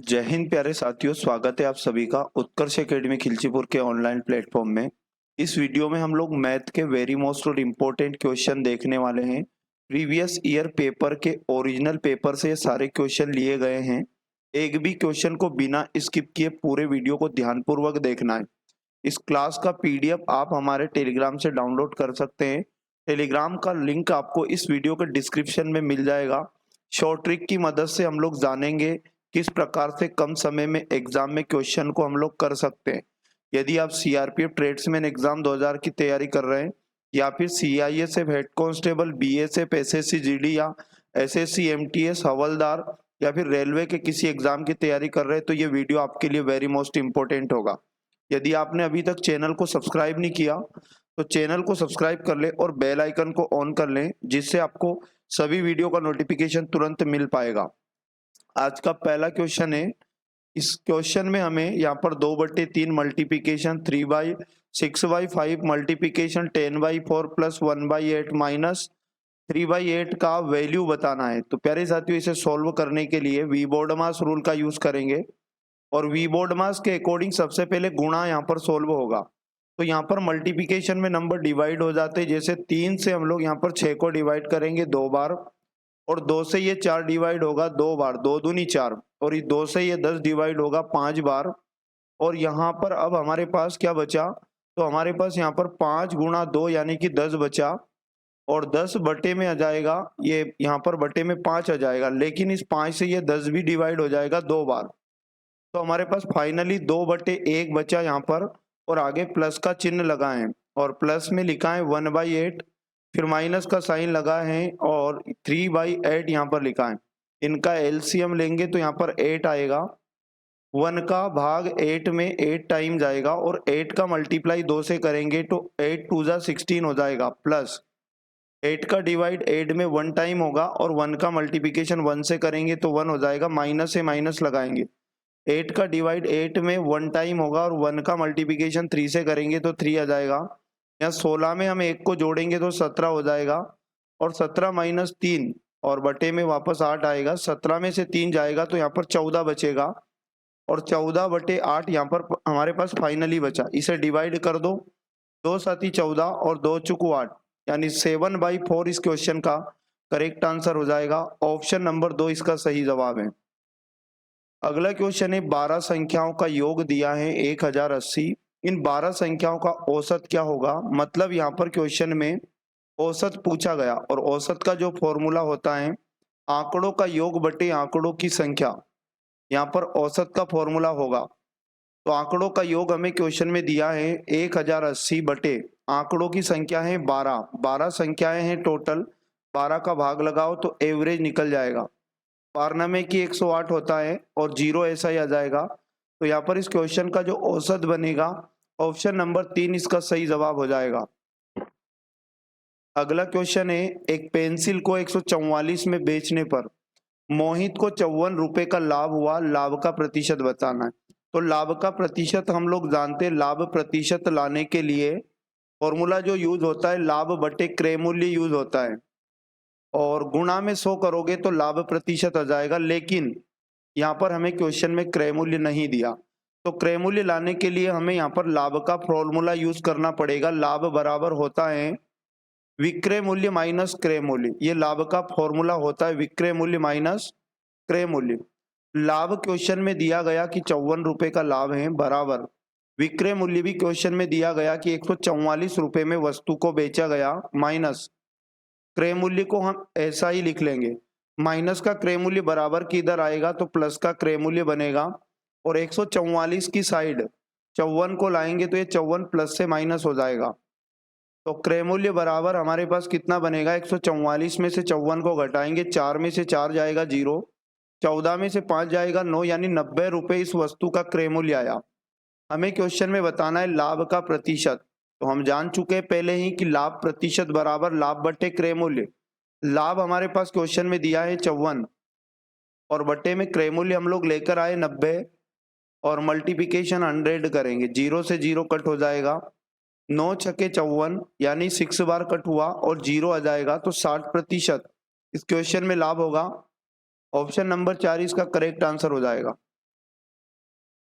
जय हिंद प्यारे साथियों, स्वागत है आप सभी का उत्कर्ष एकेडमी खिलचीपुर के ऑनलाइन प्लेटफॉर्म में। इस वीडियो में हम लोग मैथ के वेरी मोस्ट और इम्पोर्टेंट क्वेश्चन देखने वाले हैं। प्रीवियस ईयर पेपर के ओरिजिनल पेपर से ये सारे क्वेश्चन लिए गए हैं। एक भी क्वेश्चन को बिना स्किप किए पूरे वीडियो को ध्यानपूर्वक देखना है। इस क्लास का पीडीएफ आप हमारे टेलीग्राम से डाउनलोड कर सकते हैं। टेलीग्राम का लिंक आपको इस वीडियो के डिस्क्रिप्शन में मिल जाएगा। शॉर्ट ट्रिक की मदद से हम लोग जानेंगे किस प्रकार से कम समय में एग्जाम में क्वेश्चन को हम लोग कर सकते हैं। यदि आप सीआरपीएफ ट्रेड्समैन एग्जाम 2000 की तैयारी कर रहे हैं या फिर CISF head constable, BSF, SSC GD या एसएससी एमटीएस हवलदार या फिर रेलवे के किसी एग्जाम की तैयारी कर रहे हैं, तो ये वीडियो आपके लिए वेरी मोस्ट इंपॉर्टेंट होगा। यदि आपने अभी तक चैनल को सब्सक्राइब नहीं किया तो चैनल को सब्सक्राइब कर ले और बेल आइकन को ऑन कर लें, जिससे आपको सभी वीडियो का नोटिफिकेशन तुरंत मिल पाएगा। आज का पहला क्वेश्चन है। इस क्वेश्चन में हमें यहाँ पर 2/3 मल्टीप्लीकेशन 3/6/5 मल्टीप्लीकेशन 10/4 प्लस 1/8 माइनस 3/8 का वैल्यू बताना है। तो प्यारे साथियों, इसे सॉल्व करने के लिए वी बोर्डमास रूल का यूज करेंगे और वी बोर्डमास के अकॉर्डिंग सबसे पहले गुणा यहाँ पर सॉल्व होगा। तो यहाँ पर मल्टीप्लीकेशन में नंबर डिवाइड हो जाते हैं। जैसे 3 से हम लोग यहाँ पर 6 को डिवाइड करेंगे 2 बार, और 2 से ये 4 डिवाइड होगा 2 बार, 2 दूनी 4, और 2 से ये 10 डिवाइड होगा 5 बार। और यहाँ पर अब हमारे पास क्या बचा, तो हमारे पास यहाँ पर 5 गुणा 2 यानी कि 10 बचा, और 10 बटे में आ जाएगा, ये यहाँ पर बटे में 5 आ जाएगा, लेकिन इस 5 से ये 10 भी डिवाइड हो जाएगा 2 बार। तो हमारे पास फाइनली 2/1 बचा यहाँ पर, और आगे प्लस का चिन्ह लगाएं और प्लस में लिखा है 1/8, फिर माइनस का साइन लगा है और 3/8 यहाँ पर लिखा है। इनका एलसीएम लेंगे तो यहाँ पर 8 आएगा। 1 का भाग 8 में 8 टाइम जाएगा, और 8 का मल्टीप्लाई 2 से करेंगे तो 8 2 जा 16 हो जाएगा, प्लस 8 का डिवाइड 8 में 1 टाइम होगा, और 1 का मल्टीप्लिकेशन 1 से करेंगे तो 1 हो जाएगा, माइनस से माइनस लगाएंगे। 8 का डिवाइड 8 में 1 टाइम होगा, और 1 का मल्टीप्लिकेशन 3 से करेंगे तो 3 आ जाएगा। यहाँ 16 में हम 1 को जोड़ेंगे तो 17 हो जाएगा, और 17 माइनस 3 और बटे में वापस 8 आएगा। 17 में से 3 जाएगा तो यहाँ पर 14 बचेगा, और 14/8 यहाँ पर हमारे पास फाइनली बचा। इसे डिवाइड कर दो, 2 साथी 14 और 2 चुकू 8, यानी 7/4 इस क्वेश्चन का करेक्ट आंसर हो जाएगा। ऑप्शन नंबर 2 इसका सही जवाब है। अगला क्वेश्चन है, 12 संख्याओं का योग दिया है 1080। इन 12 संख्याओं का औसत क्या होगा। मतलब यहाँ पर क्वेश्चन में औसत पूछा गया, और औसत का जो फॉर्मूला होता है आंकड़ों का योग बटे आंकड़ों की संख्या, यहाँ पर औसत का फॉर्मूला होगा। तो आंकड़ों का योग हमें क्वेश्चन में दिया है 1080 बटे आंकड़ों की संख्या है 12। 12 संख्याएं हैं टोटल, 12 का भाग लगाओ तो एवरेज निकल जाएगा। 92 की 108 होता है और 0 ऐसा ही आ जाएगा। तो यहाँ पर इस क्वेश्चन का जो औसत बनेगा, ऑप्शन नंबर 3 इसका सही जवाब हो जाएगा। अगला क्वेश्चन है, एक पेंसिल को 144 में बेचने पर मोहित को 54 रुपए का लाभ हुआ, लाभ का प्रतिशत बताना है। तो लाभ का प्रतिशत हम लोग जानते हैं, लाभ प्रतिशत लाने के लिए फॉर्मूला जो यूज होता है लाभ बटे क्रय मूल्य यूज होता है, और गुणा में 100 करोगे तो लाभ प्रतिशत आ जाएगा। लेकिन यहाँ पर हमें क्वेश्चन में क्रय मूल्य नहीं दिया, तो क्रय मूल्य लाने के लिए हमें यहाँ पर लाभ का फॉर्मूला यूज करना पड़ेगा। लाभ बराबर होता है विक्रय मूल्य माइनस क्रय मूल्य। ये लाभ का फॉर्मूला होता है विक्रय मूल्य माइनस क्रय मूल्य। लाभ क्वेश्चन में दिया गया कि 54 रुपए का लाभ है, बराबर विक्रय मूल्य भी क्वेश्चन में दिया गया कि 144 रुपए में वस्तु को बेचा गया, माइनस क्रय मूल्य को हम ऐसा ही लिख लेंगे। माइनस का क्रय मूल्य बराबर की इधर आएगा तो प्लस का क्रय मूल्य बनेगा, और 144 की साइड 54 को लाएंगे तो ये 54 प्लस से माइनस हो जाएगा। तो क्रय मूल्य बराबर हमारे पास कितना बनेगा, 144 में से 54 को घटाएंगे, 4 में से 4 जाएगा 0, 14 में से 5 जाएगा 9, यानी 90 रुपए इस वस्तु का क्रय मूल्य आया। हमें क्वेश्चन में बताना है लाभ का प्रतिशत। तो हम जान चुके हैं पहले ही कि लाभ प्रतिशत बराबर लाभ बटे क्रय मूल्य। लाभ हमारे पास क्वेश्चन में दिया है 54, और बटे में क्रय मूल्य हम लोग लेकर आए 90, और मल्टीप्लिकेशन 100 करेंगे, 0 से 0 कट हो जाएगा, 9 छके 54 यानी 6 बार कट हुआ और 0 आ जाएगा, तो 60% इस क्वेश्चन में लाभ होगा। ऑप्शन नंबर 4 इसका करेक्ट आंसर हो जाएगा।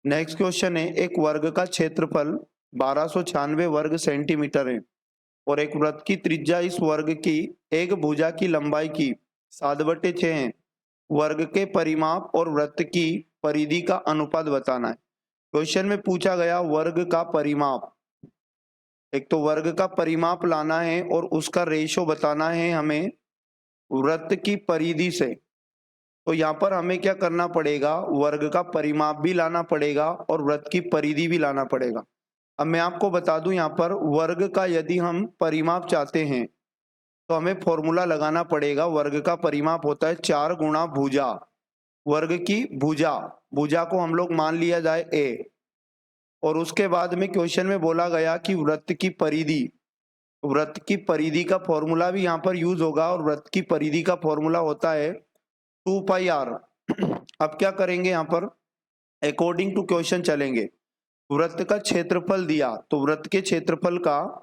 नेक्स्ट क्वेश्चन है, एक वर्ग का क्षेत्रफल 1296 वर्ग सेंटीमीटर है और एक वृत्त की त्रिज्या इस वर्ग की एक भुजा की लंबाई की 7/6 है। वर्ग के परिमाप और वृत्त की परिधि का अनुपात बताना है। क्वेश्चन में पूछा गया वर्ग का परिमाप, एक तो वर्ग का परिमाप लाना है और उसका रेशो बताना है हमें वृत्त की परिधि से। तो यहाँ पर हमें क्या करना पड़ेगा, वर्ग का परिमाप भी लाना पड़ेगा और वृत्त की परिधि भी लाना पड़ेगा। अब मैं आपको बता दूं, यहाँ पर वर्ग का यदि हम परिमाप चाहते हैं तो हमें फॉर्मूला लगाना पड़ेगा। वर्ग का परिमाप होता है 4 गुणा भुजा, वर्ग की भुजा, भुजा को हम लोग मान लिया जाए ए, और उसके बाद में क्वेश्चन में बोला गया कि वृत्त की परिधि, वृत्त की परिधि का फॉर्मूला भी यहाँ पर यूज होगा और वृत्त की परिधि का फॉर्मूला होता है 2πr। अब क्या करेंगे, यहाँ पर अकॉर्डिंग टू क्वेश्चन चलेंगे। वृत्त का क्षेत्रफल दिया तो वृत्त के क्षेत्रफल का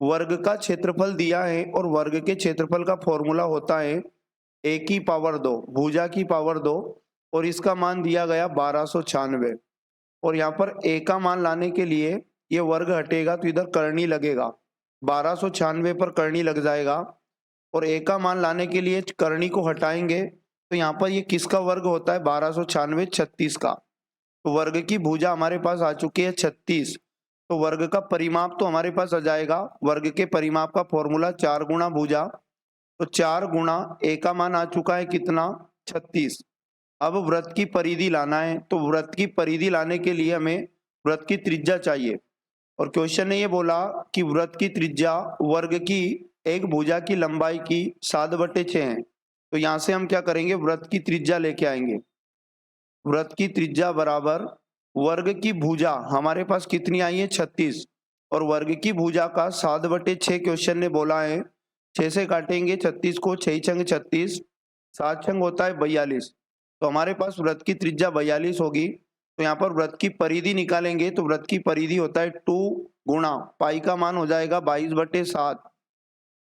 वर्ग का क्षेत्रफल दिया है और वर्ग के क्षेत्रफल का फॉर्मूला होता है a की पावर 2 भुजा की पावर 2 और इसका मान दिया गया 1296। और यहाँ पर a का मान लाने के लिए ये वर्ग हटेगा तो इधर करनी लगेगा, 1296 पर करनी लग जाएगा और a का मान लाने के लिए करनी को हटाएंगे तो यहाँ पर ये किसका वर्ग होता है, 1296 36 का। तो वर्ग की भुजा हमारे पास आ चुकी है 36, तो वर्ग का परिमाप तो हमारे पास आ जाएगा। वर्ग के परिमाप का फॉर्मूला 4 गुणा भुजा, तो 4 गुणा a का मान आ चुका है कितना, 36। अब वृत्त की परिधि लाना है, तो वृत्त की परिधि लाने के लिए हमें वृत्त की त्रिज्या चाहिए और क्वेश्चन ने ये बोला कि वृत्त की त्रिज्या वर्ग की एक भुजा की लंबाई की 7/6 है। तो यहाँ से हम क्या करेंगे, वृत्त की त्रिज्या लेके आएंगे। वृत्त की त्रिज्या बराबर वर्ग की भुजा हमारे पास कितनी आई है 36 और वर्ग की भुजा का 7/6 क्वेश्चन ने बोला है। 6 से काटेंगे 36 को, 6 छंग 36, 7 छंग होता है 42, तो हमारे पास वृत्त की त्रिज्या 42 होगी। तो यहाँ पर वृत्त की परिधि निकालेंगे तो वृत्त की परिधि होता है 2 गुणा पाई का मान हो जाएगा 22/7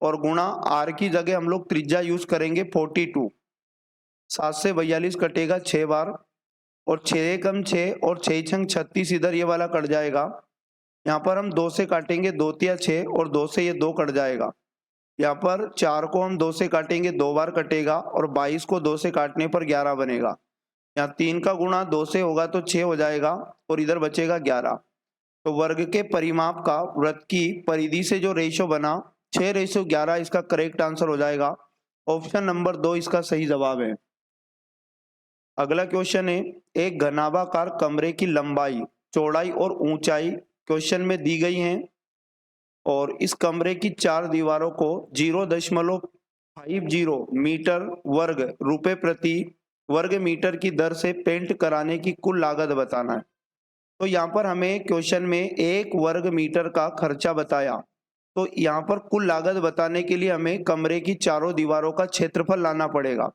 और गुणा आर की जगह हम लोग त्रिज्या यूज करेंगे 42। 7 से 42 कटेगा 6 बार और 6 कम 6 और 6 छंग 36, इधर ये वाला कट जाएगा। यहाँ पर हम 2 से काटेंगे 2 तिया 6 और 2 से ये 2 कट जाएगा। यहाँ पर 4 को हम 2 से काटेंगे 2 बार कटेगा और 22 को 2 से काटने पर 11 बनेगा। यहाँ 3 का गुणा 2 से होगा तो 6 हो जाएगा और इधर बचेगा 11। तो वर्ग के परिमाप का वृत्त की परिधि से जो रेशो बना 6:11, इसका करेक्ट आंसर हो जाएगा। ऑप्शन नंबर 2 इसका सही जवाब है। अगला क्वेश्चन है, एक घनाभाकार कमरे की लंबाई, चौड़ाई और ऊंचाई क्वेश्चन में दी गई हैं और इस कमरे की 4 दीवारों को 0.50 मीटर वर्ग रुपए प्रति वर्ग मीटर की दर से पेंट कराने की कुल लागत बताना है। तो यहाँ पर हमें क्वेश्चन में 1 वर्ग मीटर का खर्चा बताया, तो यहाँ पर कुल लागत बताने के लिए हमें कमरे की चारों दीवारों का क्षेत्रफल लाना पड़ेगा।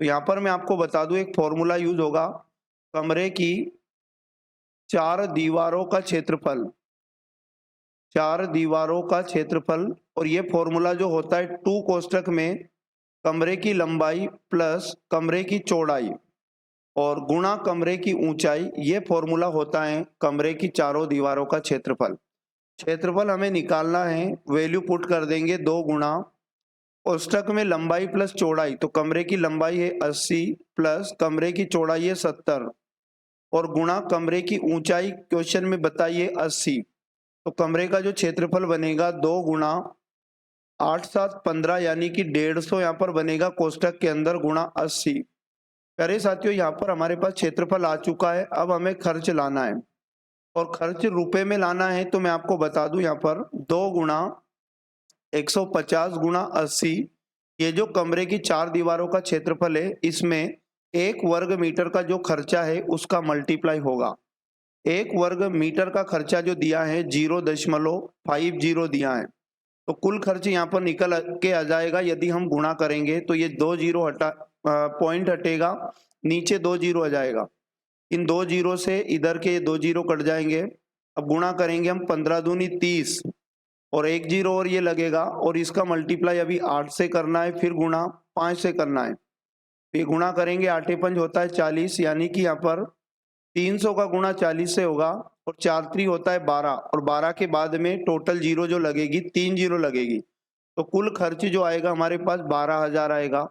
तो यहाँ पर मैं आपको बता दूं, एक फॉर्मूला यूज होगा, कमरे की 4 दीवारों का क्षेत्रफल, 4 दीवारों का क्षेत्रफल, और ये फॉर्मूला जो होता है 2 कोष्ठक में कमरे की लंबाई प्लस कमरे की चौड़ाई और गुणा कमरे की ऊंचाई, ये फॉर्मूला होता है कमरे की चारों दीवारों का क्षेत्रफल। क्षेत्रफल हमें निकालना है, वैल्यू पुट कर देंगे 2 गुणा कोष्ठक में लंबाई प्लस चौड़ाई, तो कमरे की लंबाई है 80 प्लस कमरे की चौड़ाई है 70 और गुणा कमरे की ऊंचाई क्वेश्चन में बताइए 80। तो कमरे का जो क्षेत्रफल बनेगा 2 गुणा 8 7 15 यानी कि 150 यहाँ पर बनेगा कोष्ठक के अंदर गुणा 80। प्यारे साथियों, यहाँ पर हमारे पास क्षेत्रफल आ चुका है। अब हमें खर्च लाना है और खर्च रुपए में लाना है, तो मैं आपको बता दूं यहाँ पर 2 गुणा 150 गुणा 80, ये जो कमरे की 4 दीवारों का क्षेत्रफल है इसमें 1 वर्ग मीटर का जो खर्चा है उसका मल्टीप्लाई होगा। 1 वर्ग मीटर का खर्चा जो दिया है 0.50 दिया है, तो कुल खर्च यहाँ पर निकल के आ जाएगा। यदि हम गुणा करेंगे तो ये 2 जीरो पॉइंट हटेगा, नीचे 2 जीरो आ जाएगा। इन 2 जीरो से इधर के 2 जीरो कट जाएंगे। अब गुणा करेंगे हम 15 दूनी 30 और 1 जीरो और ये लगेगा और इसका मल्टीप्लाई अभी 8 से करना है, फिर गुणा 5 से करना है। ये गुणा करेंगे 8 पंच होता है 40, यानी कि यहाँ पर 300 का गुणा 40 से होगा और 4 3 होता है 12 और 12 के बाद में टोटल जीरो जो लगेगी 3 जीरो लगेगी, तो कुल खर्च जो आएगा हमारे पास 12,000 आएगा।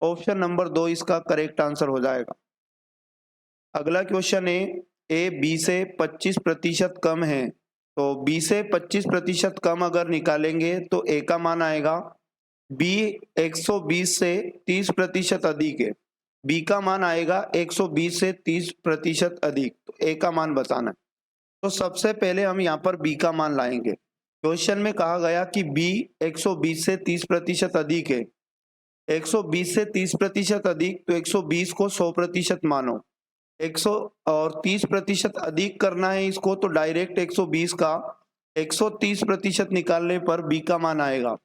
ऑप्शन नंबर 2 इसका करेक्ट आंसर हो जाएगा। अगला क्वेश्चन है, ए बी से 25% कम है, तो बी से 25% कम अगर निकालेंगे तो ए का मान आएगा, बी 120 से 30% अधिक है, बी का मान आएगा 120 से 30% अधिक, तो ए का मान बताना है। तो सबसे पहले हम यहाँ पर बी का मान लाएंगे। क्वेश्चन में कहा गया कि बी 120 से 30% अधिक है, 120 से 30% अधिक, तो 120 को 100% मानो, 130% अधिक करना है इसको, तो डायरेक्ट 120 का 130% निकालने पर बी का मान आएगा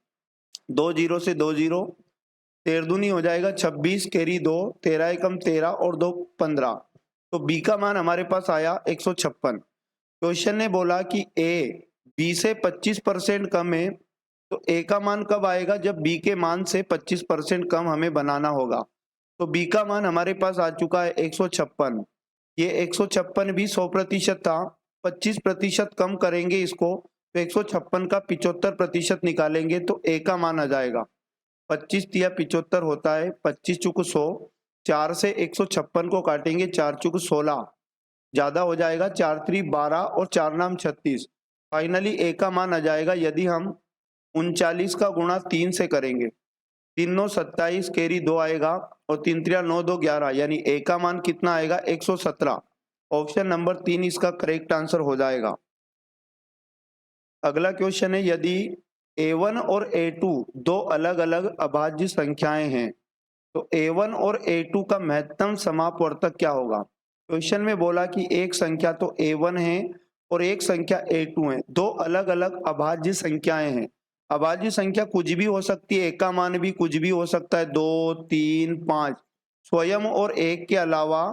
2 जीरो से 2 जीरो, 13 दूनी हो जाएगा 26, कैरी 2, 13 एकम 13 और 2 15, तो बी का मान हमारे पास आया 156। क्वेश्चन ने बोला कि ए बी से 25% कम है, तो ए का मान कब आएगा, जब बी के मान से 25% कम हमें बनाना होगा। तो बी का मान हमारे पास आ चुका है 156। ये 156 भी 100% था, 25% कम करेंगे इसको, तो 156 का 75% निकालेंगे तो ए का मान आ जाएगा 25 या 75 होता है, 25 चुक 100, 4 से 156 को काटेंगे, 4 चुक 16 ज्यादा हो जाएगा, 4 3 12 और 4 नाम 36। फाइनली ए का मान आ जाएगा, यदि हम 39 का गुणा 3 से करेंगे, 3 9 27, कैरी 2 आएगा और 3 3 9 2 11, यानी ए का मान कितना आएगा 117। ऑप्शन नंबर 3 इसका करेक्ट आंसर हो जाएगा। अगला क्वेश्चन है, यदि a1 और a2 दो अलग अलग अभाज्य संख्याएं हैं, तो a1 और a2 का महत्तम समापवर्तक क्या होगा। क्वेश्चन में बोला कि एक संख्या तो a1 है और एक संख्या a2 है, दो अलग अलग अभाज्य संख्याएं हैं। अभाज्य संख्या कुछ भी हो सकती है, एक का मान भी कुछ भी हो सकता है, 2 3 5, स्वयं और एक के अलावा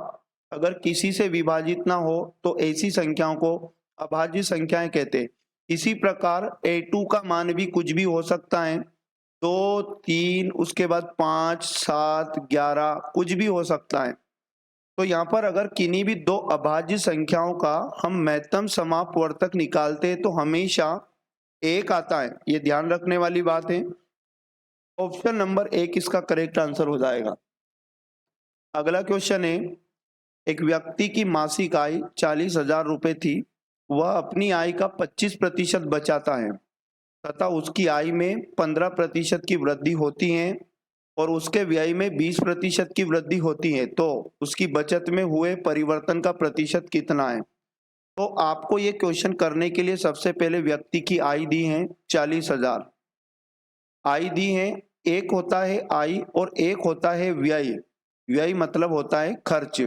अगर किसी से विभाजित ना हो तो ऐसी संख्याओं को अभाज्य संख्याएं कहते हैं। इसी प्रकार a2 का मान भी कुछ भी हो सकता है, 2 3, उसके बाद 5 7 11, कुछ भी हो सकता है। तो यहाँ पर अगर किन्हीं भी दो अभाज्य संख्याओं का हम महत्तम समापवर्तक निकालते हैं तो हमेशा एक आता है, ये ध्यान रखने वाली बात है। ऑप्शन नंबर 1 इसका करेक्ट आंसर हो जाएगा। अगला क्वेश्चन है, एक व्यक्ति की मासिक आय 40,000 रुपए थी, वह अपनी आय का 25% बचाता है तथा उसकी आय में 15% की वृद्धि होती है और उसके व्यय में 20% की वृद्धि होती है, तो उसकी बचत में हुए परिवर्तन का प्रतिशत कितना है। तो आपको ये क्वेश्चन करने के लिए सबसे पहले व्यक्ति की आय दी है 40,000, आय दी है, एक होता है आय और एक होता है व्यय, व्यय मतलब होता है खर्च,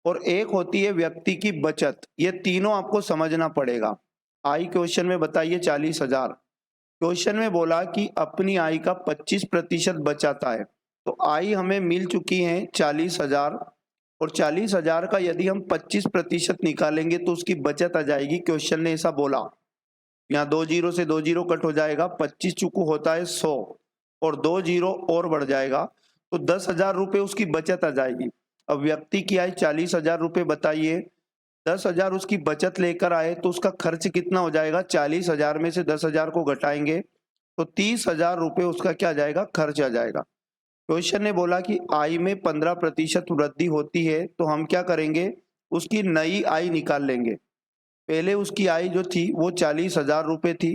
और एक होती है व्यक्ति की बचत। ये तीनों आपको समझना पड़ेगा। आय क्वेश्चन में बताइए 40,000, क्वेश्चन में बोला कि अपनी आय का 25% बचाता है, तो आय हमें मिल चुकी है 40,000 और 40,000 का यदि हम 25% निकालेंगे तो उसकी बचत आ जाएगी। क्वेश्चन ने ऐसा बोला, यहाँ 2 जीरो से 2 जीरो कट हो जाएगा, 25 चुकू होता है 100 और 2 जीरो और बढ़ जाएगा, तो 10,000 रुपये उसकी बचत आ जाएगी। अब व्यक्ति की आय 40,000 रुपये बताइए, 10,000 उसकी बचत लेकर आए तो उसका खर्च कितना हो जाएगा, 40,000 में से 10,000 को घटाएंगे तो 30,000 रुपये उसका क्या आ जाएगा, खर्च आ जाएगा। क्वेश्चन ने बोला कि आय में 15% वृद्धि होती है, तो हम क्या करेंगे, उसकी नई आय निकाल लेंगे। पहले उसकी आय जो थी वो 40,000 रुपये थी,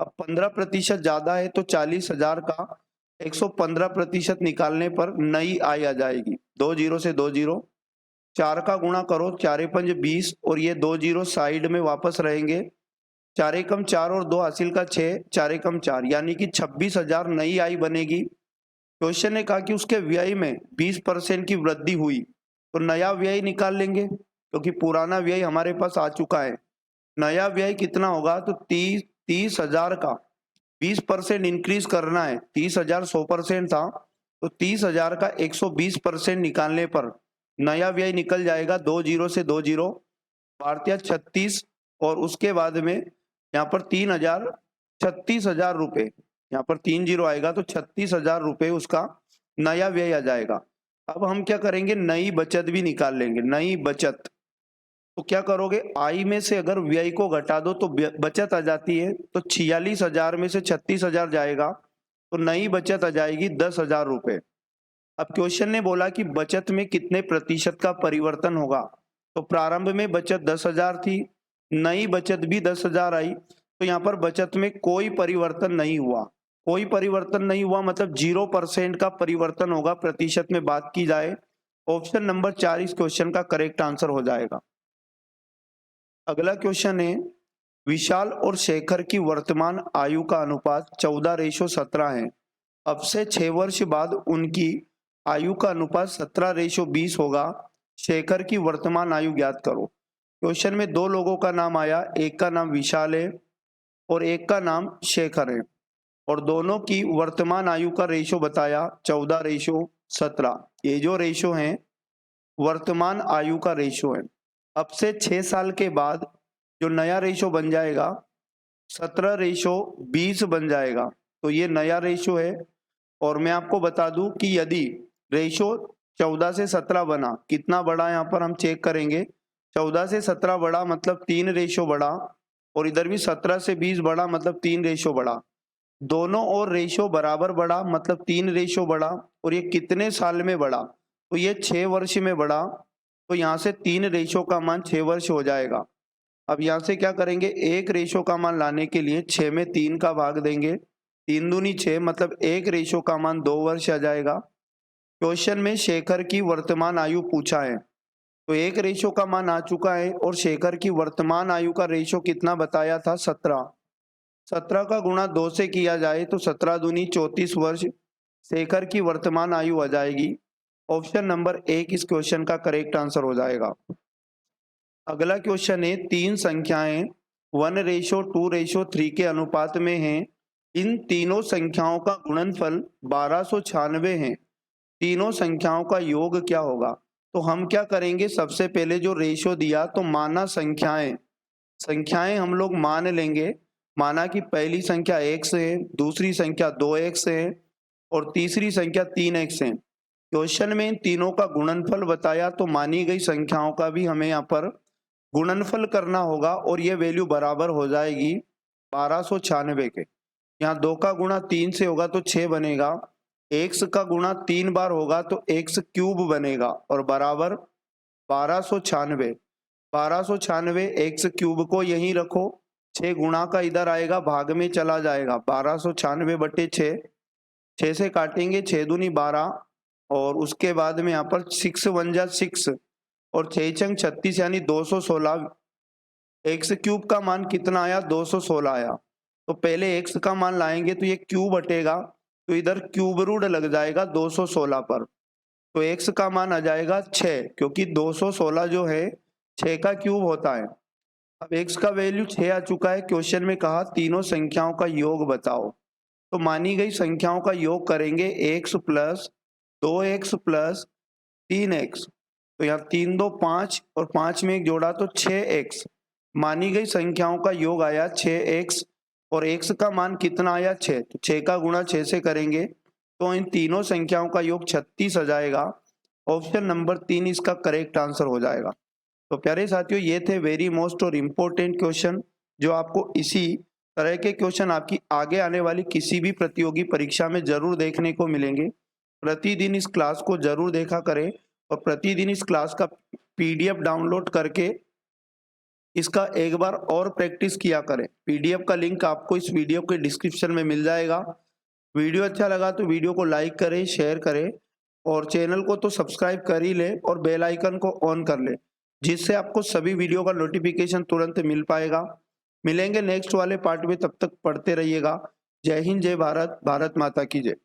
अब 15% ज्यादा है तो 40,000 का 115% निकालने पर नई आय आ जाएगी। 2 जीरो से 2 जीरो, 4 का गुणा करो, 4 5 20 और ये 2 जीरो साइड में वापस रहेंगे, 4 एकम 4 और 2 हासिल का 6, 4 एकम 4, यानी कि 26,000 नई आय बनेगी। क्वेश्चन ने कहा कि उसके व्यय में 20% की वृद्धि हुई, तो नया व्यय निकाल लेंगे क्योंकि पुराना व्यय हमारे पास आ चुका है। नया व्यय कितना होगा, तो 30,000 का 20% इंक्रीज करना है, 30,000 100% था, तो 30,000 का 120% निकालने पर नया व्यय निकल जाएगा। 2 जीरो से 2 जीरो, भारतीय 36 और उसके बाद में यहाँ पर 36,000 रुपये, यहाँ पर 3 जीरो आएगा तो 36,000 रुपये उसका नया व्यय आ जाएगा। अब हम क्या करेंगे, नई बचत भी निकाल लेंगे। नई बचत तो क्या करोगे, आई में से अगर व्यय को घटा दो तो बचत आ जाती है। तो 46,000 में से 36,000 जाएगा तो नई बचत आ जाएगी 10,000 रुपए। अब क्वेश्चन ने बोला कि बचत में कितने प्रतिशत का परिवर्तन होगा। तो प्रारंभ में बचत 10,000 थी, नई बचत भी 10,000 आई, तो यहाँ पर बचत में कोई परिवर्तन नहीं हुआ। कोई परिवर्तन नहीं हुआ मतलब 0% का परिवर्तन होगा प्रतिशत में बात की जाए। ऑप्शन नंबर 4 इस क्वेश्चन का करेक्ट आंसर हो जाएगा। अगला क्वेश्चन है, विशाल और शेखर की वर्तमान आयु का अनुपात 14:17 है। अब से 6 वर्ष बाद उनकी आयु का अनुपात 17:20 होगा। शेखर की वर्तमान आयु ज्ञात करो। क्वेश्चन में दो लोगों का नाम आया, एक का नाम विशाल है और एक का नाम शेखर है, और दोनों की वर्तमान आयु का रेशो बताया 14:17। ये जो रेशो है वर्तमान आयु का रेशो है। अब से 6 साल के बाद जो नया रेशो बन जाएगा 17:20 बन जाएगा। तो ये नया रेशो है। और मैं आपको बता दूं कि यदि रेशो 14 से 17 बना, कितना बड़ा यहाँ पर हम चेक करेंगे, 14 से 17 बड़ा मतलब 3 रेशो बड़ा, और इधर भी 17 से 20 बड़ा मतलब 3 रेशो बड़ा। दोनों और रेशो बराबर बड़ा मतलब 3 रेशो बड़ा। और ये कितने साल में बड़ा, तो ये 6 वर्ष में बड़ा। तो यहाँ से 3 रेशो का मान 6 वर्ष हो जाएगा। अब यहाँ से क्या करेंगे, एक रेशो का मान लाने के लिए 6 में 3 का भाग देंगे, 3 दूनी 6 मतलब एक रेशो का मान 2 वर्ष आ जाएगा। क्वेश्चन में शेखर की वर्तमान आयु पूछा है, तो एक रेशो का मान आ चुका है और शेखर की वर्तमान आयु का रेशो कितना बताया था, 17। 17 का गुणा 2 से किया जाए तो 17 दूनी 34 वर्ष शेखर की वर्तमान आयु आ जाएगी। ऑप्शन नंबर 1 इस क्वेश्चन का करेक्ट आंसर हो जाएगा। अगला क्वेश्चन है, तीन संख्याएं 1:2:3 के अनुपात में हैं। इन तीनों संख्याओं का गुणनफल 1296 है। तीनों संख्याओं का योग क्या होगा। तो हम क्या करेंगे, सबसे पहले जो रेशो दिया तो माना संख्याएं हम लोग मान लेंगे। माना कि पहली संख्या x है, दूसरी संख्या 2x है और तीसरी संख्या 3x है। क्वेश्चन में इन तीनों का गुणनफल बताया, तो मानी गई संख्याओं का भी हमें यहाँ पर गुणनफल करना होगा और ये वैल्यू बराबर हो जाएगी 1296 के। यहाँ 2 का गुणा 3 से होगा तो 6 बनेगा, x का गुणा 3 बार होगा तो x क्यूब बनेगा और बराबर 1296। 1296 x क्यूब को यहीं रखो, 6 गुणा का इधर आएगा, भाग में चला जाएगा, 1296/6। 6 से काटेंगे, 6 दूनी 12 और उसके बाद में यहाँ पर 6 1 जा 6 और 6 चंग 36 यानी 216। एक्स क्यूब का मान कितना आया, 216 आया। तो पहले एक्स का मान लाएंगे तो ये क्यूब हटेगा, तो इधर क्यूब रूट लग जाएगा 216 पर। तो एक्स का मान आ जाएगा 6, क्योंकि 216 जो है 6 का क्यूब होता है। अब एक्स का वैल्यू 6 आ चुका है। क्वेश्चन में कहा तीनों संख्याओं का योग बताओ। तो मानी गई संख्याओं का योग करेंगे, x + 2x + 3x। तो यहाँ 3 2 5 और 5 में एक जोड़ा तो 6x। मानी गई संख्याओं का योग आया 6x और x का मान कितना आया, 6। तो 6 का गुणा 6 से करेंगे तो इन तीनों संख्याओं का योग 36 आ जाएगा। ऑप्शन नंबर 3 इसका करेक्ट आंसर हो जाएगा। तो प्यारे साथियों, ये थे वेरी मोस्ट और इम्पोर्टेंट क्वेश्चन, जो आपको इसी तरह के क्वेश्चन आपकी आगे आने वाली किसी भी प्रतियोगी परीक्षा में जरूर देखने को मिलेंगे। प्रतिदिन इस क्लास को जरूर देखा करें और प्रतिदिन इस क्लास का पीडीएफ डाउनलोड करके इसका एक बार और प्रैक्टिस किया करें। पीडीएफ का लिंक आपको इस वीडियो के डिस्क्रिप्शन में मिल जाएगा। वीडियो अच्छा लगा तो वीडियो को लाइक करें, शेयर करें और चैनल को तो सब्सक्राइब कर ही ले और बेल आइकन को ऑन कर ले, जिससे आपको सभी वीडियो का नोटिफिकेशन तुरंत मिल पाएगा। मिलेंगे नेक्स्ट वाले पार्ट में, तब तक पढ़ते रहिएगा। जय हिंद, जय भारत, भारत माता की जय।